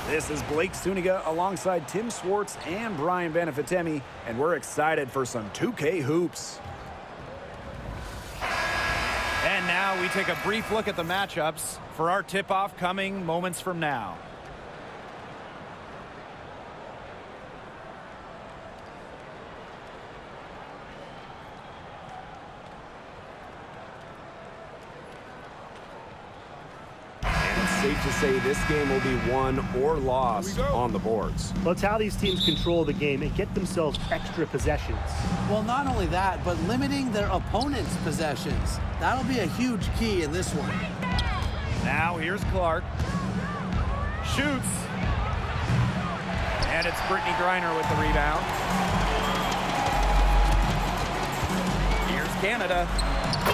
This is Blake Suniga alongside Tim Swartz and Brian Benefitemi, and we're excited for some 2K hoops. And now we take a brief look at the matchups for our tip-off coming moments from now. Safe to say this game will be won or lost on the boards. Well, it's how these teams control the game and get themselves extra possessions. Well, not only that, but limiting their opponent's possessions. That'll be a huge key in this one. Now here's Clark. Shoots. And it's Brittany Griner with the rebound. Here's Canada.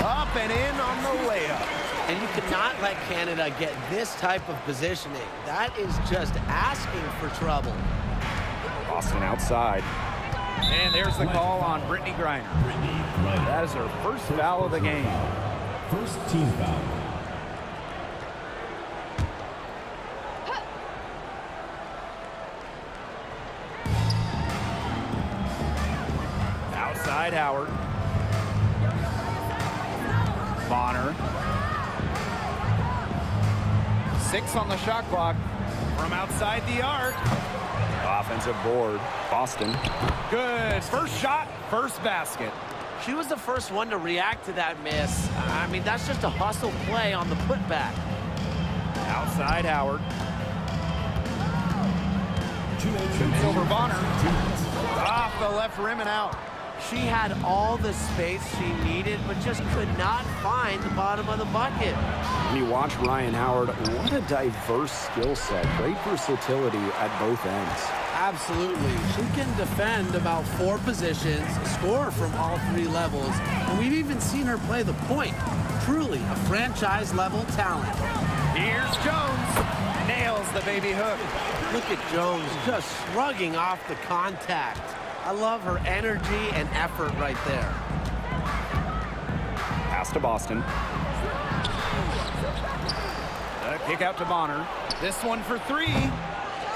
Up and in on the layup. And you cannot let Canada get this type of positioning. That is just asking for trouble. Boston outside. And there's the call on Brittany Griner. That is her first foul of the game. First team foul. Outside Howard. Bonner. 6 on the shot clock from outside the arc. Offensive board. Boston. Good. First shot, first basket. She was the first one to react to that miss. I mean, that's just a hustle play on the putback. Outside Howard. Shoots over Bonner. Off the left rim and out. She had all the space she needed, but just could not find the bottom of the bucket. When you watch Ryan Howard, what a diverse skill set. Great versatility at both ends. Absolutely. She can defend about 4 positions, score from all 3 levels, and we've even seen her play the point. Truly a franchise-level talent. Here's Jones. Nails the baby hook. Look at Jones just shrugging off the contact. I love her energy and effort right there. Pass to Boston. A kick out to Bonner. This one for 3.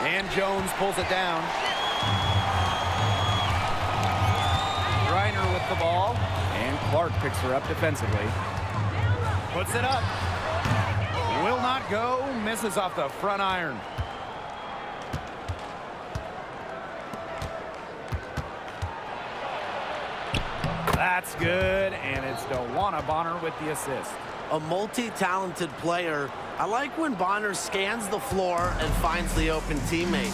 And Jones pulls it down. Griner with the ball. And Clark picks her up defensively. Puts it up. Will not go. Misses off the front iron. That's good, and it's DeWanna Bonner with the assist. A multi-talented player. I like when Bonner scans the floor and finds the open teammate.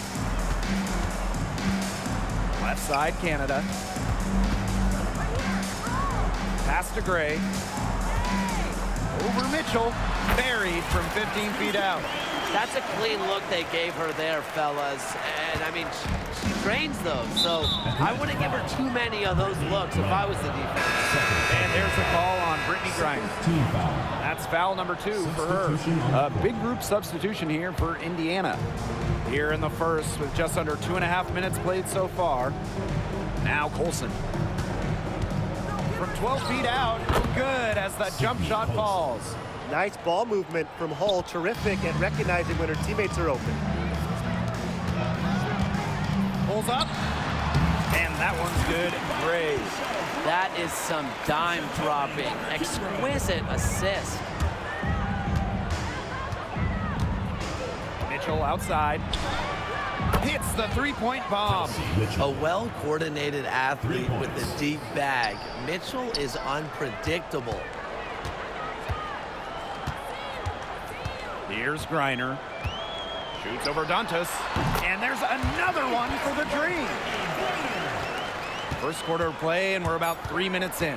Left side, Canada. Pass to Gray. Over Mitchell. Buried from 15 feet out. That's a clean look they gave her there, fellas. And, I mean, she trains those, so I wouldn't give her too many of those looks if I was the defense. And there's the call on Brittany Griner. Team foul. That's foul number 2 for her. A big group substitution here for Indiana. Here in the first with just under 2.5 minutes played so far. Now Colson. From 12 feet out, good as that jump shot falls. Nice ball movement from Hull. Terrific at recognizing when her teammates are open. Pulls up. And that one's good. Gray. That is some dime dropping. Exquisite assist. Mitchell outside. Hits the three-point bomb. A well-coordinated athlete with a deep bag. Mitchell is unpredictable. Here's Griner. Shoots over Dantas. And there's another one for the Dream. First quarter of play, and we're about 3 minutes in.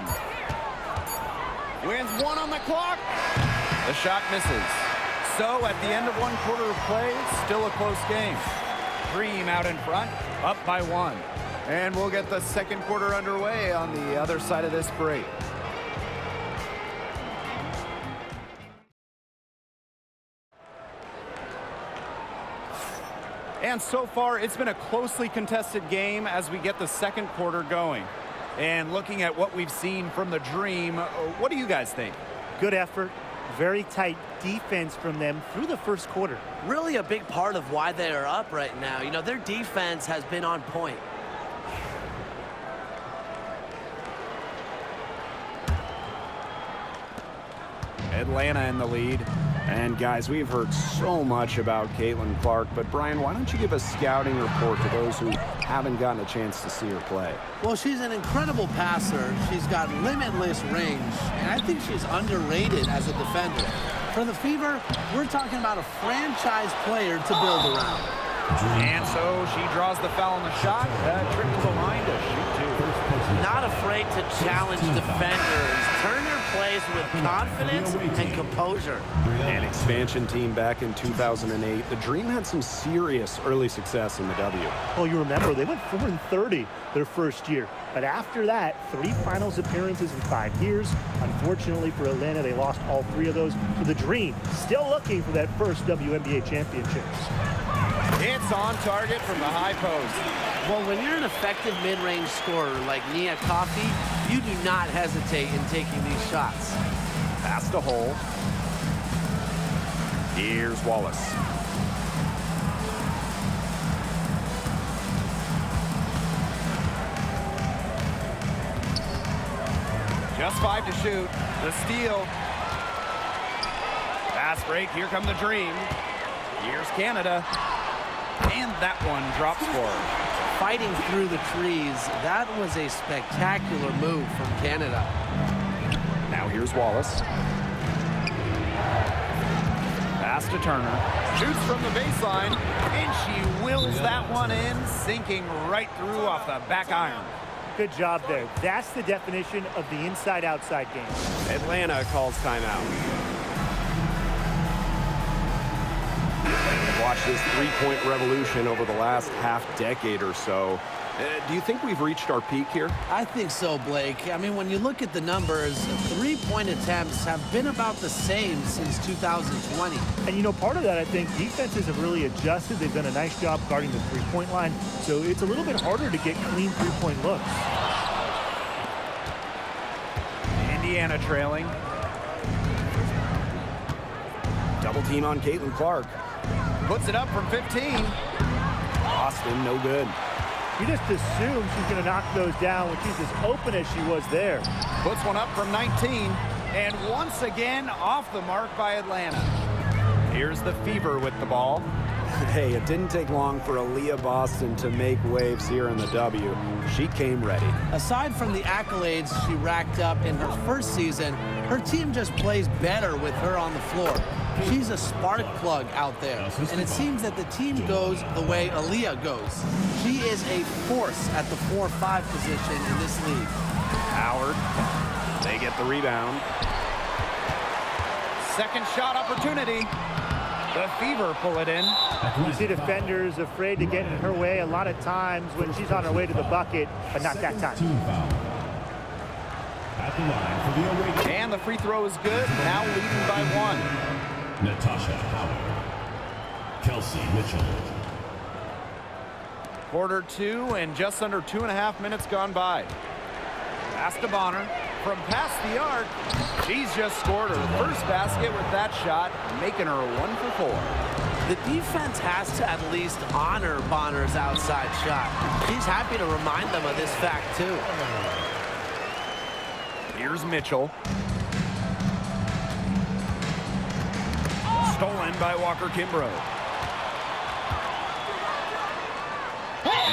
With 1 on the clock, the shot misses. So at the end of 1 quarter of play, still a close game. Dream out in front, up by 1. And we'll get the second quarter underway on the other side of this break. And so far, it's been a closely contested game as we get the second quarter going. And looking at what we've seen from the Dream, what do you guys think? Good effort, Very tight defense from them through the first quarter. Really a big part of why they are up right now. You know, their defense has been on point. Atlanta in the lead. And guys, we've heard so much about Caitlin Clark, but Brian, why don't you give a scouting report to those who haven't gotten a chance to see her play? Well, she's an incredible passer. She's got limitless range, and I think she's underrated as a defender. For the Fever, we're talking about a franchise player to build around. And so she draws the foul on the shot. Trip to the line to shoot two. Not afraid to challenge defenders. Turn your plays with confidence and composure. An expansion team back in 2008. The Dream had some serious early success in the W. Well, you remember, they went 4-30 their first year. But after that, 3 finals appearances in 5 years. Unfortunately for Atlanta, they lost all 3 of those. So the Dream still looking for that first WNBA championship. It's on target from the high post. Well, when you're an effective mid-range scorer like Nia Coffey, you do not hesitate in taking these shots. Pass to Hull. Here's Wallace. Just 5 to shoot. The steal. Fast break. Here come the Dream. Here's Canada. And that one drops for her. Fighting through the trees, that was a spectacular move from Canada. Now here's Wallace. Pass to Turner. Shoots from the baseline. And she wills that one in, sinking right through off the back iron. Good job there. That's the definition of the inside-outside game. Atlanta calls timeout. Watch this three-point revolution over the last half-decade or so. Do you think we've reached our peak here? I think so, Blake. I mean, when you look at the numbers, 3-point attempts have been about the same since 2020. And, you know, part of that, I think, defenses have really adjusted. They've done a nice job guarding the three-point line, so it's a little bit harder to get clean three-point looks. Indiana trailing. Double team on Caitlin Clark. Puts it up from 15. Boston, no good. You just assume she's going to knock those down when she's as open as she was there. Puts one up from 19. And once again, off the mark by Atlanta. Here's the Fever with the ball. Hey, it didn't take long for Aaliyah Boston to make waves here in the W. She came ready. Aside from the accolades she racked up in her first season, her team just plays better with her on the floor. She's a spark plug out there, and it seems that the team goes the way Aaliyah goes. She is a force at the 4-5 position in this league. Howard, they get the rebound. Second shot opportunity. The Fever pull it in. You see defenders afraid to get in her way a lot of times when she's on her way to the bucket, but not that time. Team foul. At the line for the away team, And the free throw is good. Now leading by 1. Natasha Howard. Kelsey Mitchell. Quarter 2 and just under 2.5 minutes gone by. Pass to Bonner. From past the arc, she's just scored her first basket with that shot, making her 1 for 4. The defense has to at least honor Bonner's outside shot. She's happy to remind them of this fact, too. Here's Mitchell. Stolen by Walker Kimbrough.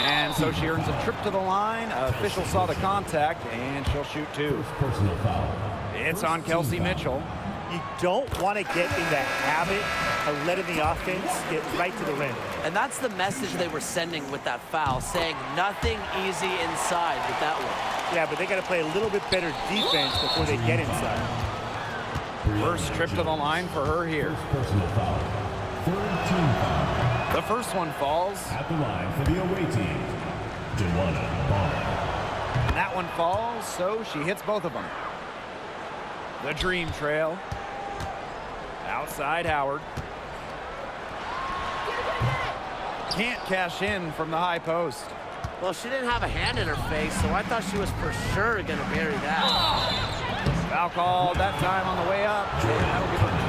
And so she earns a trip to the line. Official saw the contact, and she'll shoot 2. Personal foul. It's on Kelsey Mitchell. You don't want to get in that habit of letting the offense get right to the rim. And that's the message they were sending with that foul, saying nothing easy inside with that one. Yeah, but they got to play a little bit better defense before they get inside. First trip to the line for her here. Personal foul. Third team foul. The first one falls. At the line for the away team, Dewana Bonner. And that one falls, so she hits both of them. The Dream trail. Outside Howard. Can't cash in from the high post. Well, she didn't have a hand in her face, so I thought she was for sure going to bury that. Foul called that time on the way up. And that'll give her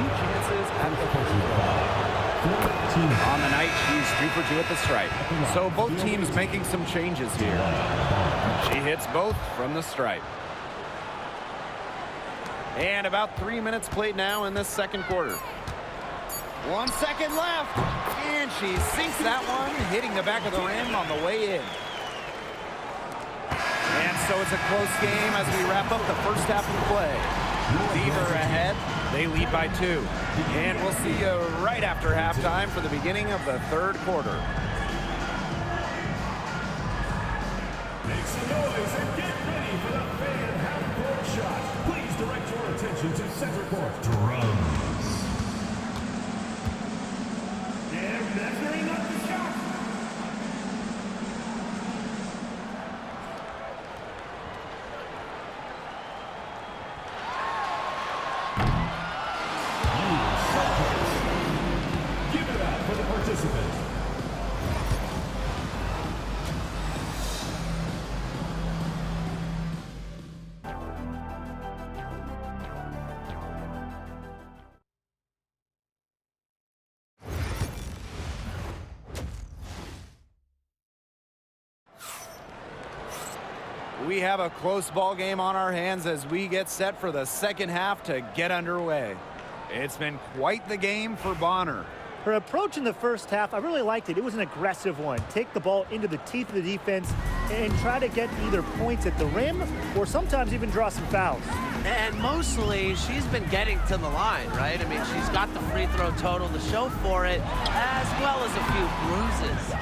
On the night, she's 2 for 2 at the stripe. So both teams making some changes here. She hits both from the stripe. And about 3 minutes played now in this second quarter. 1 second left. And she sinks that one, hitting the back of the rim on the way in. And so it's a close game as we wrap up the first half of play. Fever ahead. They lead by 2. And we'll see you right after halftime for the beginning of the third quarter. Make some noise and get ready for the fan half-court shot. Please direct your attention to center court. Drums. And measuring up the shot. Give it up for the participants. We have a close ball game on our hands as we get set for the second half to get underway. It's been quite the game for Bonner. Her approach in the first half, I really liked it. It was an aggressive one. Take the ball into the teeth of the defense and try to get either points at the rim or sometimes even draw some fouls. And mostly, she's been getting to the line, right? I mean, she's got the free throw total to show for it, as well as a few bruises.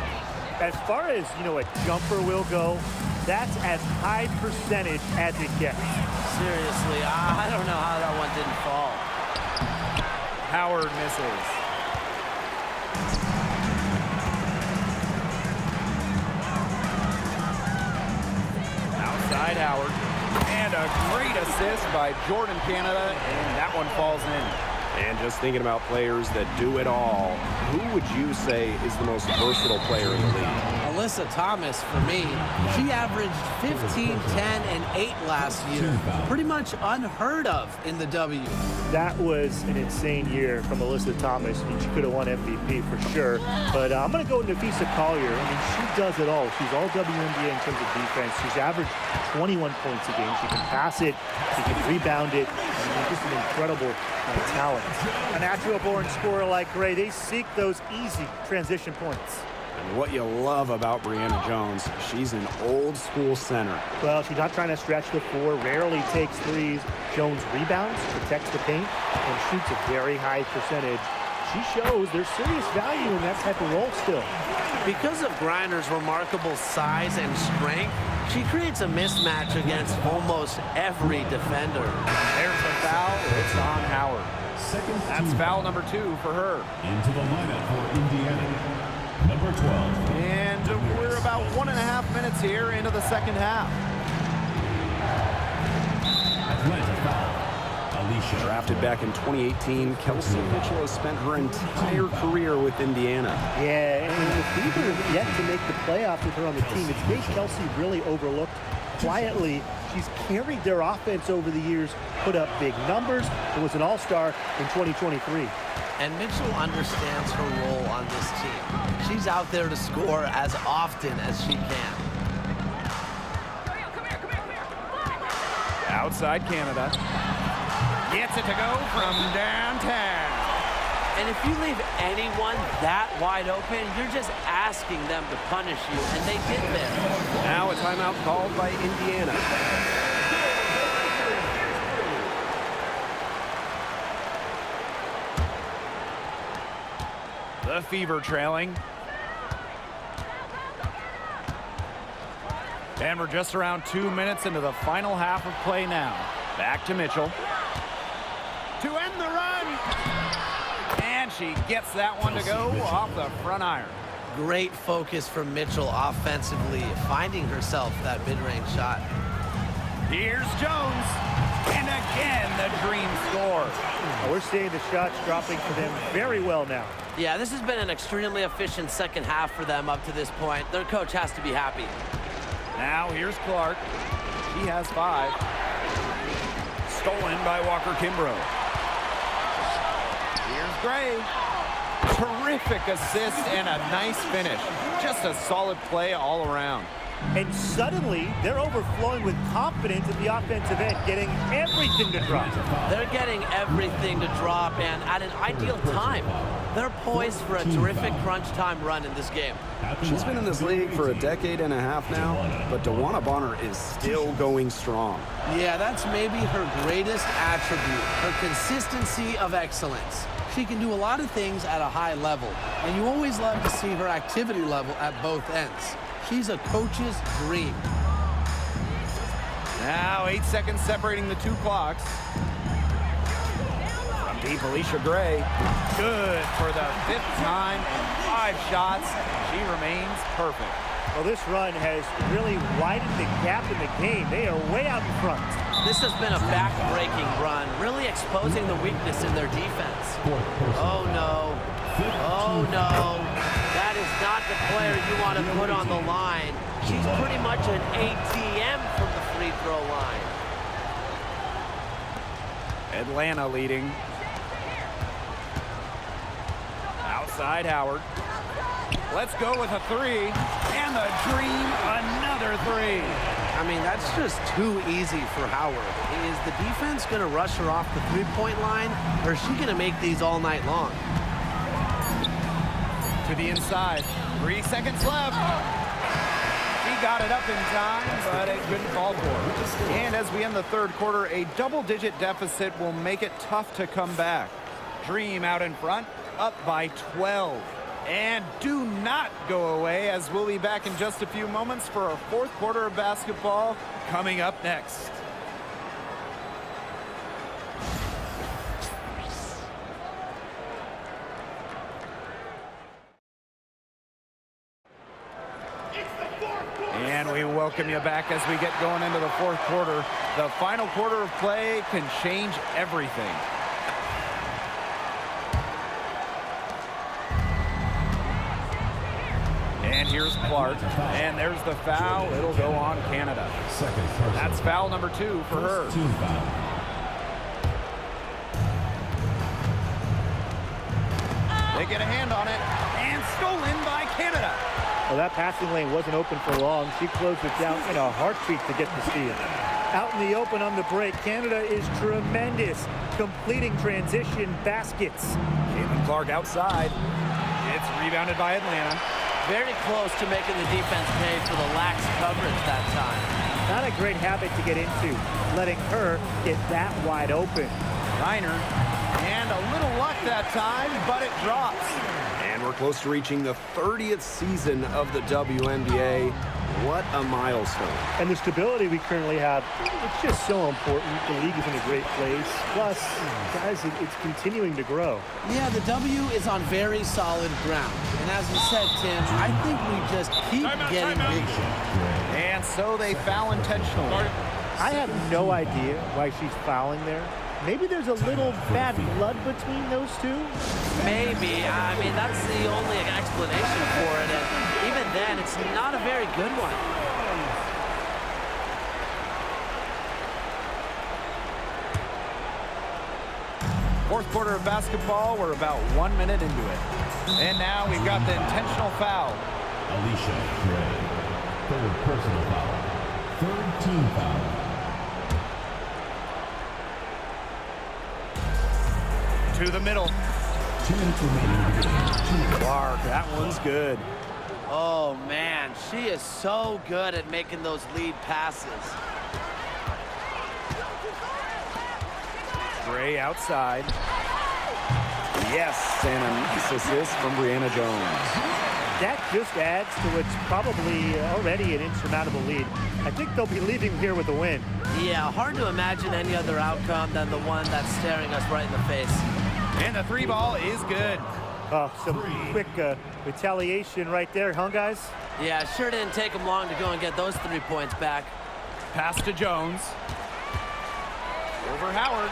As far as, a jumper will go, that's as high percentage as it gets. Seriously, I don't know how that one didn't fall. Howard misses. Outside Howard. And a great assist by Jordan Canada, and that one falls in. And just thinking about players that do it all, who would you say is the most versatile player in the league? Alyssa Thomas, for me, she averaged 15, 10, and 8 last year. Pretty much unheard of in the W. That was an insane year from Alyssa Thomas. I mean, she could have won MVP for sure. But I'm going to go with Nafisa Collier. I mean, she does it all. She's all WNBA in terms of defense. She's averaged 21 points a game. She can pass it. She can rebound it. I mean, just an incredible talent. A natural-born scorer like Gray, they seek those easy transition points. And what you love about Brianna Jones, she's an old-school center. Well, she's not trying to stretch the floor, rarely takes threes. Jones rebounds, protects the paint, and shoots a very high percentage. She shows there's serious value in that type of role still. Because of Griner's remarkable size and strength, she creates a mismatch against almost every defender. There's a foul. It's on Howard. That's foul number 2 for her. Into the lineup for Indiana. Number 12. And we're about 1.5 minutes here into the second half. Atlanta foul. Alicia. Drafted back in 2018, Kelsey Mitchell has spent her entire career with Indiana. Yeah, and the Fever have yet to make the playoffs with her on the team. It's made Kelsey really overlooked. Quietly, she's carried their offense over the years, put up big numbers, and was an all-star in 2023. And Mitchell understands her role on this team. She's out there to score as often as she can. Outside Canada. Gets it to go from downtown. And if you leave anyone that wide open, you're just asking them to punish you, and they did there. Now a timeout called by Indiana. The Fever trailing. And we're just around 2 minutes into the final half of play now. Back to Mitchell. To end the run. And she gets that one to go off the front iron. Great focus from Mitchell offensively, finding herself that mid-range shot. Here's Jones. And again, the dream score. We're seeing the shots dropping for them very well now. Yeah, this has been an extremely efficient second half for them up to this point. Their coach has to be happy. Now here's Clark. She has 5. Stolen by Walker Kimbrough. Here's Gray. Terrific assist and a nice finish. Just a solid play all around. And suddenly, they're overflowing with confidence at the offensive end, getting everything to drop. They're getting everything to drop, and at an ideal time. They're poised for a terrific crunch time run in this game. She's been in this league for a decade and a half now, but DeWanna Bonner is still going strong. Yeah, that's maybe her greatest attribute, her consistency of excellence. She can do a lot of things at a high level, and you always love to see her activity level at both ends. She's a coach's dream. Now 8 seconds separating the two clocks. From deep, Alicia Gray. Good for the 5th time and 5 shots. She remains perfect. Well, this run has really widened the gap in the game. They are way out in front. This has been a back-breaking run, really exposing the weakness in their defense. Oh, no. Oh, no. That is not the player you want to put on the line. She's pretty much an ATM from the free throw line. Atlanta leading. Outside Howard. Let's go with a 3. And the Dream, another 3. I mean, that's just too easy for Howard. Is the defense going to rush her off the three-point line, or is she going to make these all night long? To the inside. 3 seconds left. She got it up in time, but it couldn't fall for her. And as we end the third quarter, a double-digit deficit will make it tough to come back. Dream out in front, up by 12. And do not go away, as we'll be back in just a few moments for our fourth quarter of basketball coming up next. And we welcome you back as we get going into the fourth quarter. The final quarter of play can change everything. And here's Clark, and there's the foul. It'll go on Canada. That's foul number 2 for her. They get a hand on it, and stolen by Canada. Well, that passing lane wasn't open for long. She closed it down in a heartbeat to get the steal. Out in the open on the break, Canada is tremendous, completing transition baskets. Caitlin Clark outside. It's rebounded by Atlanta. Very close to making the defense pay for the lax coverage that time. Not a great habit to get into, letting her get that wide open. Reiner, and a little luck that time, but it drops. And we're close to reaching the 30th season of the WNBA. What a milestone. And the stability we currently have, it's just so important. The league is in a great place. Plus, guys, it's continuing to grow. Yeah, the W is on very solid ground. And as you said, Tim, I think we just keep getting bigger. And so they foul intentionally. I have no idea why she's fouling there. Maybe there's a little bad blood between those two? Maybe. I mean, that's the only explanation for it. And even then, it's not a very good one. Fourth quarter of basketball, we're about 1 minute into it. And now we've got the intentional foul. Alicia Gray. Third personal foul. Third team foul. To the middle. 2 minutes remaining. Clark, that one's good. Oh, man, she is so good at making those lead passes. Gray outside. Yes, and a nice assist from Brianna Jones. That just adds to what's probably already an insurmountable lead. I think they'll be leaving here with a win. Yeah, hard to imagine any other outcome than the one that's staring us right in the face. And the 3 ball is good. Oh, some quick retaliation right there, huh, guys? Yeah, sure didn't take them long to go and get those 3 points back. Pass to Jones. Over Howard.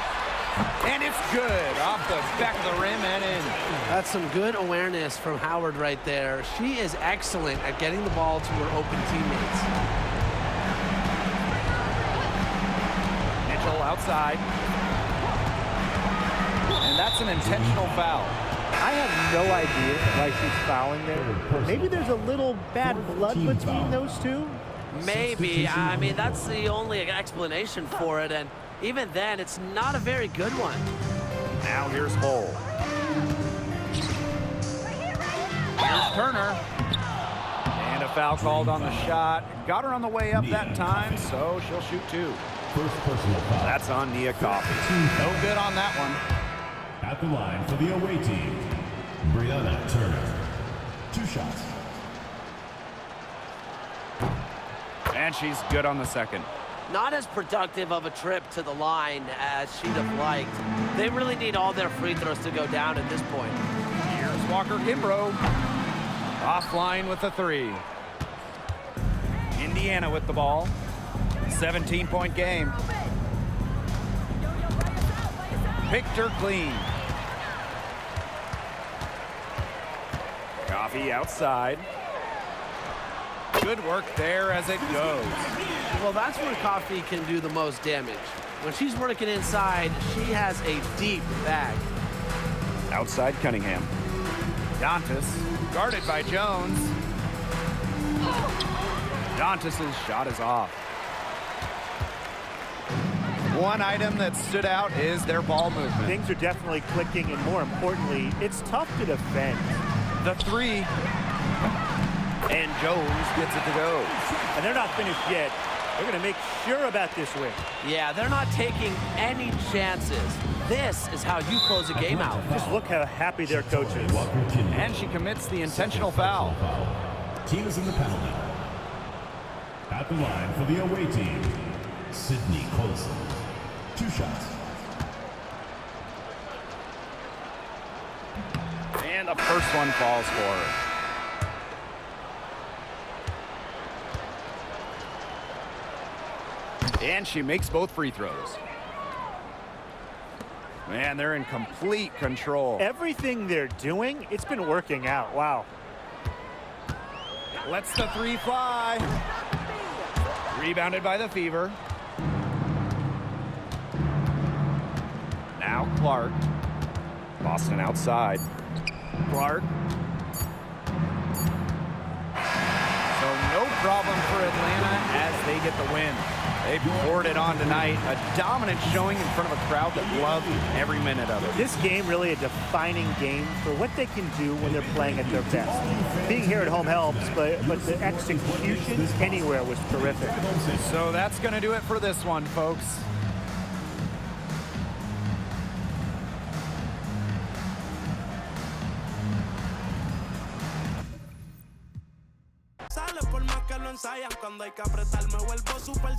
And it's good. Off the back of the rim and in. That's some good awareness from Howard right there. She is excellent at getting the ball to her open teammates. Mitchell outside. And that's an intentional foul. I have no idea why she's fouling there. Maybe there's a little bad blood between those two. Maybe. I mean, that's the only explanation for it, and even then, it's not a very good one. Now here's Hull. Here's Turner. And a foul called on the shot. Got her on the way up that time, so she'll shoot 2. First personal foul. That's on Nia Coffey. No good on that one. At the line for the away team, Brianna Turner. 2 shots. And she's good on the second. Not as productive of a trip to the line as she'd have liked. They really need all their free throws to go down at this point. Here's Walker Kimbrough. Offline with the 3. Indiana with the ball. 17-point game. Picked her clean. Coffey outside. Good work there as it goes. Well, that's where Coffey can do the most damage. When she's working inside, she has a deep bag. Outside Cunningham. Dantas guarded by Jones. Dantas' shot is off. One item that stood out is their ball movement. Things are definitely clicking, and more importantly, it's tough to defend. The 3. And Jones gets it to go. And they're not finished yet. They're going to make sure about this win. Yeah, they're not taking any chances. This is how you close a game out. Just look how happy their coach is. And she commits the intentional foul. Team is in the penalty. At the line for the away team, Sydney Colson. 2 shots. And the first one falls for her. And she makes both free throws. Man, they're in complete control. Everything they're doing, it's been working out. Wow. Lets the 3 fly. Rebounded by the Fever. Now Clark. Boston outside. Clark. So no problem for Atlanta as they get the win. They poured it on tonight. A dominant showing in front of a crowd that loved every minute of it. This game really a defining game for what they can do when they're playing at their best. Being here at home helps, but the execution anywhere was terrific. So that's going to do it for this one, folks. Sale por más que lo ensayan, cuando hay que apretar me vuelvo super